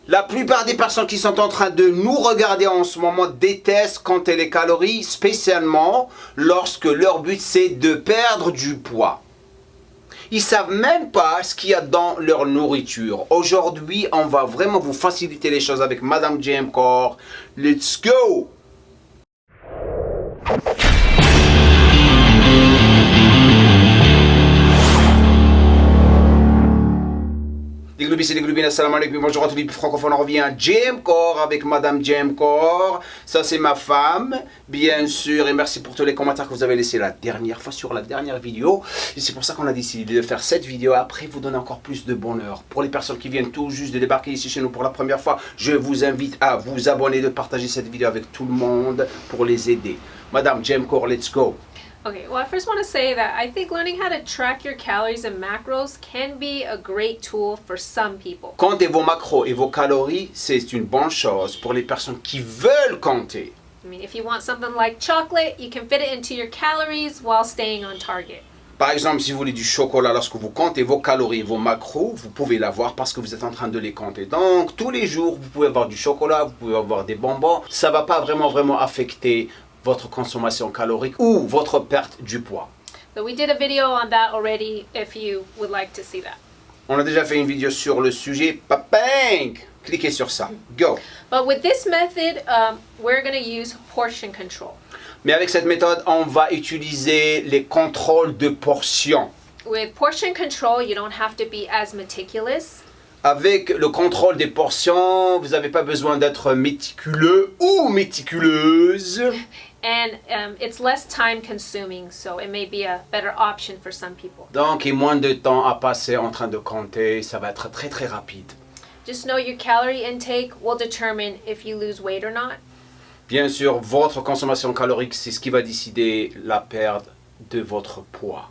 La plupart des personnes qui sont en train de nous regarder en ce moment détestent compter les calories, spécialement lorsque leur but c'est de perdre du poids. Ils savent même pas ce qu'il y a dans leur nourriture. Aujourd'hui, on va vraiment vous faciliter les choses avec Madame JM Core. Let's go! Les globis et les globines, assalamu alaikum, bonjour à tous les francophones, on revient à JM Core avec Madame JM Core. Ça c'est ma femme, bien sûr, et merci pour tous les commentaires que vous avez laissés la dernière fois sur la dernière vidéo. Et c'est pour ça qu'on a décidé de faire cette vidéo après vous donner encore plus de bonheur. Pour les personnes qui viennent tout juste de débarquer ici chez nous pour la première fois, je vous invite à vous abonner, de partager cette vidéo avec tout le monde pour les aider. Madame JM Core, let's go. Okay, well, I first want to say that I think learning how to track your calories and macros can be a great tool for some people. Compter vos macros et vos calories, c'est une bonne chose pour les personnes qui veulent compter. I mean, if you want something like chocolate, you can fit it into your calories while staying on target. Par exemple, si vous voulez du chocolat, lorsque vous comptez vos calories et vos macros, vous pouvez l'avoir parce que vous êtes en train de les compter. Donc, tous les jours, vous pouvez avoir du chocolat, vous pouvez avoir des bonbons. Ça ne va pas vraiment affecter votre consommation calorique ou votre perte du poids. So we did a video on that already if you would like to see that. On a déjà fait une vidéo sur le sujet. Papang! Cliquez sur ça. Go! But with this method, we're going to use portion control. Mais avec cette méthode, on va utiliser les contrôles de portions. With portion control, you don't have to be as meticulous. Avec le contrôle des portions, vous n'avez pas besoin d'être méticuleux ou méticuleuse. And it's less time consuming, so it may be a better option for some people. Donc, il y a moins de temps à passer en train de compter, ça va être très rapide. Just know your calorie intake will determine if you lose weight or not. Bien sûr, votre consommation calorique, c'est ce qui va décider la perte de votre poids.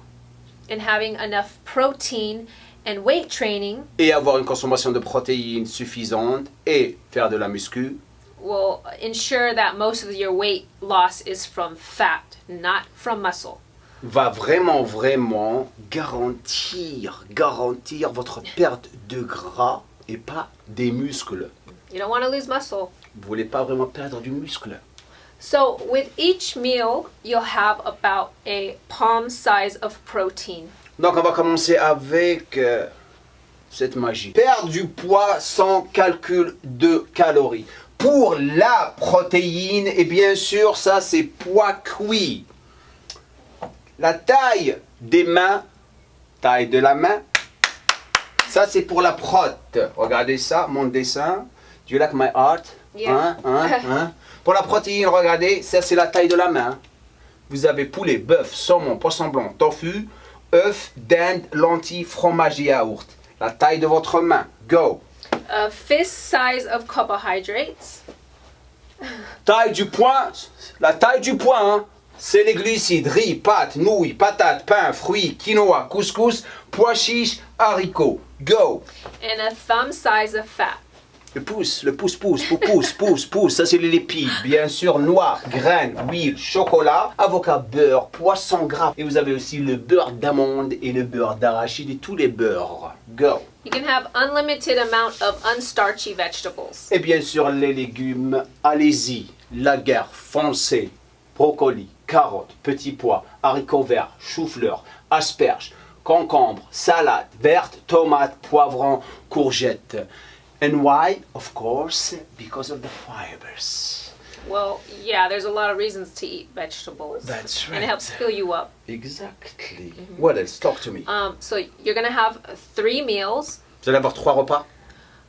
And having enough protein and weight training Et avoir une consommation de protéines suffisante et faire de la muscu will ensure that most of your weight loss is from fat, not from muscle. va vraiment garantir votre perte de gras et pas des muscles. You don't want to lose muscle. Vous voulez pas vraiment perdre du muscle. So with each meal, you'll have about a palm size of protein. Donc on va commencer avec cette magie. Perdre du poids sans calcul de calories. Pour la protéine, et bien sûr, ça c'est poids cuit. La taille des mains, taille de la main, ça c'est pour la prote. Regardez ça, mon dessin. Do you like my art? Yeah. Pour la protéine, regardez, ça c'est la taille de la main. Vous avez poulet, bœuf, saumon, poisson blanc, tofu, œufs, dinde, lentilles, fromage et yaourt. La taille de votre main. Go! A fist size of carbohydrates. Taille du poing, la taille du poing, hein, c'est les glucides, riz, pâtes, nouilles, patates, pain, fruits, quinoa, couscous, pois chiches, haricots. Go! And a thumb size of fat. Le pouce, ça c'est les lipides. Bien sûr, noix, graines, huile, chocolat, avocat, beurre, poisson gras. Et vous avez aussi le beurre d'amande et le beurre d'arachide et tous les beurres. Go! You can have unlimited amount of unstarchy vegetables. Et bien sûr, les légumes, allez-y. La guerre, foncez, brocoli, carottes, petits pois, haricots verts, chou-fleur, asperges, concombres, salade verte, tomates, poivrons, courgettes. And why? Of course, because of the fibers. Well, yeah, there's a lot of reasons to eat vegetables. That's right. And it helps fill you up. Exactly. What else? Talk to me. So you're going to have 3 meals. Vous allez avoir 3 repas.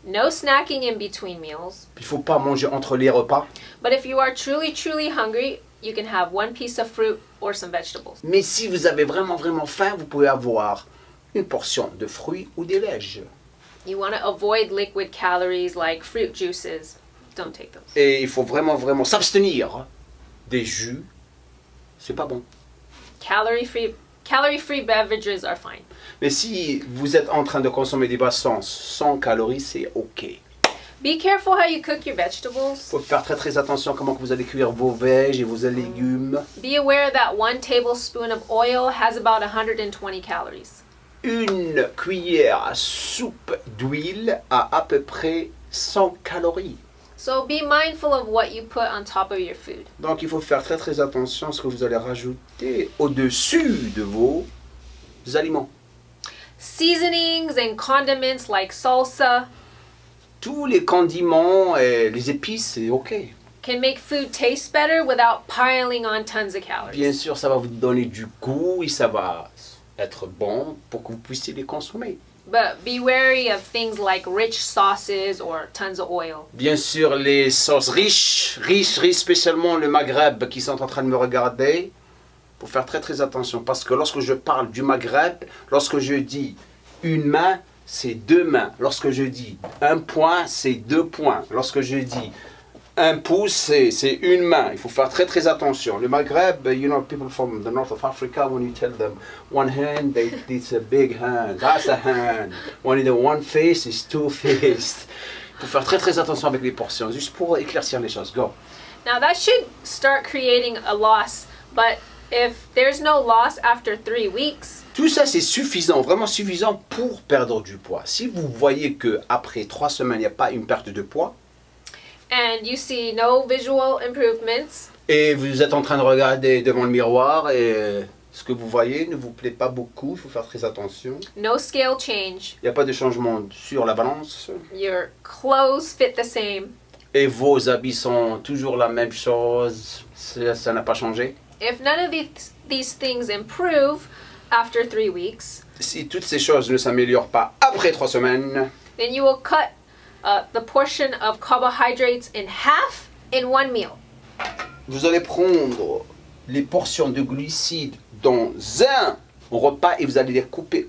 No snacking in between meals. Il ne faut pas manger entre les repas. But if you are truly hungry, you can have 1 piece of fruit or some vegetables. Mais si vous avez vraiment faim, vous pouvez avoir une portion de fruits ou des laiges. You want to avoid liquid calories like fruit juices. Don't take those. Et il faut vraiment s'abstenir des jus. C'est pas bon. Calorie-free beverages are fine. Mais si vous êtes en train de consommer des boissons sans calories, c'est ok. Be careful how you cook your vegetables. Il faut faire très attention comment que vous allez cuire vos vèges et vos légumes. Be aware that 1 tablespoon of oil has about 120 calories. Une cuillère à soupe d'huile a à peu près 100 calories. So be mindful of what you put on top of your food. Donc il faut faire très très attention à ce que vous allez rajouter au-dessus de vos aliments. Seasonings and condiments like salsa Tous les condiments et les épices, c'est ok. can make food taste better without piling on tons of Bien calories. sûr, ça va vous donner du goût et ça va être bon pour que vous puissiez les consommer. But be wary of things like rich sauces or tons of oil. Bien sûr, les sauces riches, spécialement le Maghreb qui sont en train de me regarder. Il faut faire très très attention parce que lorsque je parle du Maghreb, lorsque je dis une main, c'est deux mains. Lorsque je dis un point, c'est deux points. Lorsque je dis un pouce, c'est une main. Il faut faire très très attention. Le Maghreb, you know, people from the north of Africa, when you tell them one hand, it's a big hand. That's a hand. When the one face is two faced. Il faut faire très très attention avec les portions, juste pour éclaircir les choses. Go. Now that should start creating a loss, but if there's no loss after 3 weeks, Tout ça, c'est suffisant, vraiment suffisant pour perdre du poids. Si vous voyez que après 3 semaines, il n'y a pas une perte de poids, and you see no visual improvements, et vous êtes en train de regarder devant le miroir et ce que vous voyez ne vous plaît pas beaucoup, il faut faire très attention. no scale change, Il n'y a pas de changement sur la balance your clothes fit the same, et vos habits sont toujours la même chose, ça n'a pas changé. if none of these things improve after 3 weeks, Si toutes ces choses ne s'améliorent pas après 3 semaines, then you will cut the portion of carbohydrates in half in one meal. vous allez prendre les portions de glucides dans un repas et vous allez les couper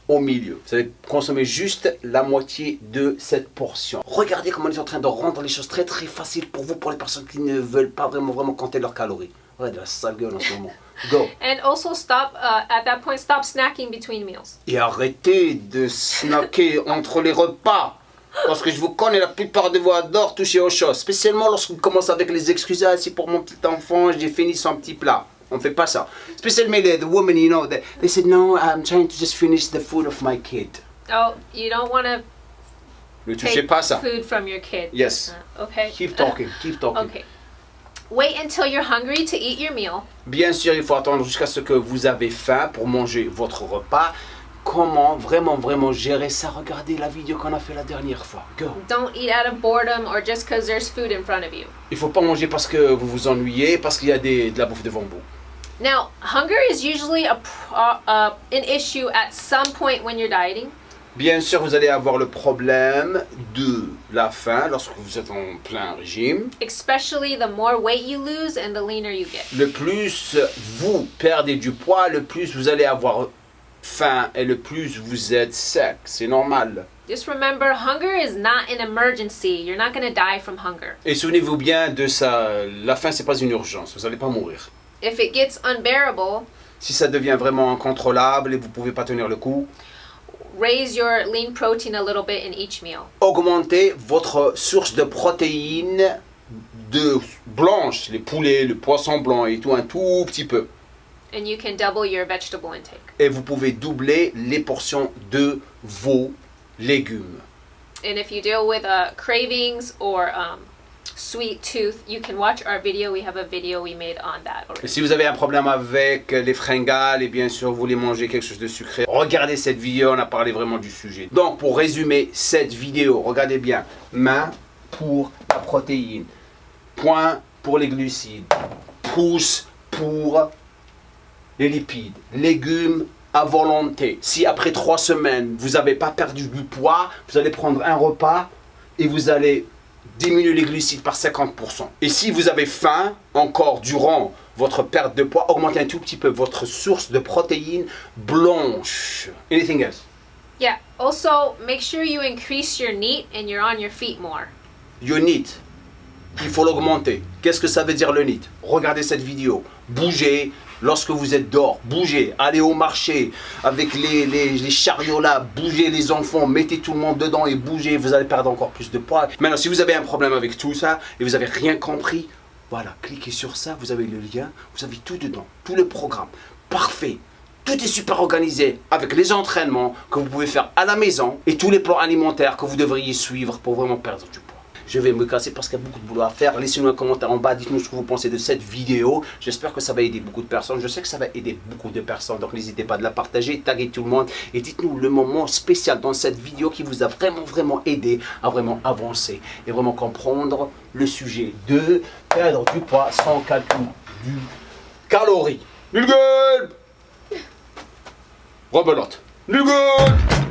au milieu. Vous allez consommer juste la moitié de cette portion. Regardez comment ils sont en train de rendre les choses très très faciles pour vous, pour les personnes qui ne veulent pas vraiment compter leurs calories. Ouais, de la sale gueule en ce moment. Go. And also at that point, stop snacking between meals. Et arrêtez de snacker entre les repas. Parce que je vous connais, la plupart de vous adorent toucher aux choses. Spécialement lorsqu'on commence avec les excuses. Ah, c'est pour mon petit enfant, j'ai fini son petit plat. On ne fait pas ça. Spécialement the women, you know, they said, no, I'm trying to just finish the food of my kid. Oh, you don't want to Ne touchez take pas ça. food from your kid. Yes. Okay. Keep talking, keep talking. Okay. Wait until you're hungry to eat your meal. Bien sûr, il faut attendre jusqu'à ce que vous avez faim pour manger votre repas. Comment vraiment gérer ça? Regardez la vidéo qu'on a fait la dernière fois. Go. Don't eat out of boredom or just because there's food in front of you. Il faut pas manger parce que vous vous ennuyez, parce qu'il y a de la bouffe devant vous. Now, hunger is usually an issue at some point when you're dieting. Bien sûr, vous allez avoir le problème de la faim lorsque vous êtes en plein régime. Especially the more weight you lose and the leaner you get. Le plus vous perdez du poids, le plus vous allez avoir faim et le plus vous êtes sec. C'est normal. Just remember, hunger is not an emergency. You're not going to die from hunger. Et souvenez-vous bien de ça, la faim, c'est pas une urgence, vous n'allez pas mourir. If it gets unbearable, Si ça devient vraiment incontrôlable et vous pouvez pas tenir le coup, raise your lean protein a little bit in each meal. augmentez votre source de protéines de blanches, les poulets, le poisson blanc et tout, un tout petit peu. And you can double your vegetable intake. Et vous pouvez doubler les portions de vos légumes. And if you deal with cravings or sweet tooth, you can watch our video. We have a video we made on that Et already. si vous avez un problème avec les fringales et bien sûr vous voulez manger quelque chose de sucré, regardez cette vidéo, on a parlé vraiment du sujet. Donc pour résumer cette vidéo, regardez bien. Main pour la protéine, point pour les glucides, pouce pour les lipides, légumes à volonté. Si après 3 semaines vous n'avez pas perdu du poids, vous allez prendre un repas et vous allez diminuer les glucides par 50%. Et si vous avez faim, encore durant votre perte de poids, augmentez un tout petit peu votre source de protéines blanches. Anything else? Yeah. Also, make sure you increase your NEAT and you're on your feet more. Your NEAT, il faut l'augmenter. Qu'est-ce que ça veut dire le NEAT? Regardez cette vidéo. Bougez lorsque vous êtes dehors. Bougez. Allez au marché avec les chariots là. Bougez les enfants. Mettez tout le monde dedans et bougez. Vous allez perdre encore plus de poids. Maintenant, si vous avez un problème avec tout ça et vous n'avez rien compris, voilà, cliquez sur ça. Vous avez le lien. Vous avez tout dedans. Tout le programme. Parfait. Tout est super organisé avec les entraînements que vous pouvez faire à la maison et tous les plans alimentaires que vous devriez suivre pour vraiment perdre du poids. Je vais me casser parce qu'il y a beaucoup de boulot à faire. Laissez-nous un commentaire en bas, dites-nous ce que vous pensez de cette vidéo. J'espère que ça va aider beaucoup de personnes. Je sais que ça va aider beaucoup de personnes, donc n'hésitez pas de la partager, taguer tout le monde et dites-nous le moment spécial dans cette vidéo qui vous a vraiment aidé à vraiment avancer et vraiment comprendre le sujet de perdre du poids sans calcul du calories. Nul gueule! Rebelote. Nul gueule!